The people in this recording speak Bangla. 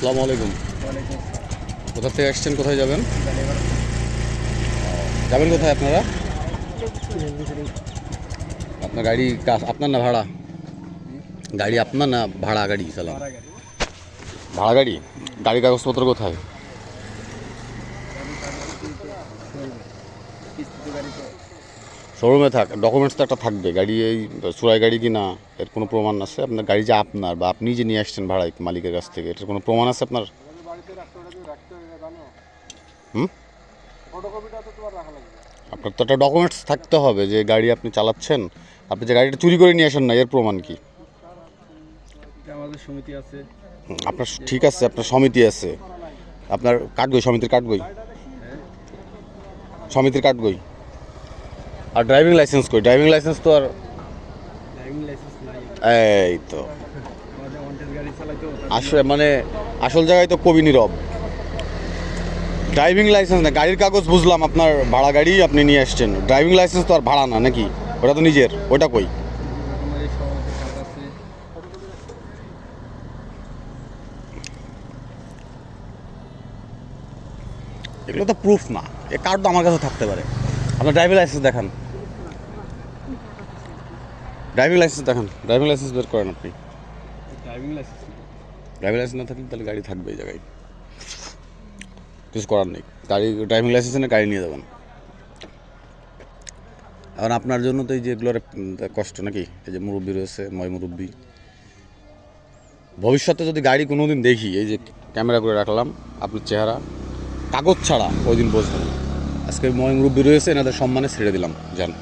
আসসালামু আলাইকুম। কোথা থেকে আসছেন, কোথায় যাবেন? যাবেন কোথায় আপনারা? আপনার গাড়ি আপনার না ভাড়া? গাড়ি আপনার না ভাড়া গাড়ি চালান? ভাড়া গাড়ি। গাড়ি কাগজপত্র কোথায়? শোরুমে থাক, ডকুমেন্টস তো একটা থাকবে। গাড়ি এই চুরাই গাড়ি কি না এর কোনো প্রমাণ আছে? আপনার গাড়ি যে আপনার বা আপনি যে নিয়ে আসছেন ভাড়ায় মালিকের কাছ থেকে, এটার কোনো প্রমাণ আছে আপনার? হুম, আপনার তো একটা ডকুমেন্টস থাকতে হবে যে গাড়ি আপনি চালাচ্ছেন। আপনি যে গাড়িটা চুরি করে নিয়ে আসেন না, এর প্রমাণ কি? আমাদের সমিতি আছে। আপনার ঠিক আছে, আপনার সমিতি আছে, আপনার কাঠগই, সমিতির কাঠগই, সমিতির কাঠগই। আর ড্রাইভিং লাইসেন্স কই? ড্রাইভিং লাইসেন্স তো আর ড্রাইভিং লাইসেন্স নাই এই তো আমাদের, অন্টের গাড়ি চালাইতো। আসলে মানে আসল জায়গায় তো কবি নীরব। ড্রাইভিং লাইসেন্স না, গাড়ির কাগজ বুঝলাম, আপনার ভাড়া গাড়ি আপনি নিয়ে আসছেন। ড্রাইভিং লাইসেন্স তো আর ভাড়া না নাকি? ওটা তো নিজের, ওটা কই? আমার এই সভাপতির কার্ড আছে। এগুলো তো প্রুফ না। এ কার্ড তো আমার কাছে থাকতে পারে। আপনার ড্রাইভিং লাইসেন্স দেখান, ড্রাইভিং লাইসেন্স দেখান, ড্রাইভিং লাইসেন্স বের করেন আপনি। ড্রাইভিং লাইসেন্স ড্রাইভিং লাইসেন্স না থাকলে তাহলে গাড়ি থাকবে এই জায়গায়, কিছু করার নেই। গাড়ি ড্রাইভিং লাইসেন্স এনে গাড়ি নিয়ে যাবেন। এখন আপনার জন্য তো এই যে এগুলোর কষ্ট নাকি? এই যে মুরব্বী রয়েছে, মুরব্বী। ভবিষ্যতে যদি গাড়ি কোনো দিন দেখি, এই যে ক্যামেরা করে রাখলাম আপনার চেহারা, কাগজ ছাড়া ওই দিন বসবেন। আজকে মুরব্বী রয়েছে, এনাদের সম্মানে ছেড়ে দিলাম, যান।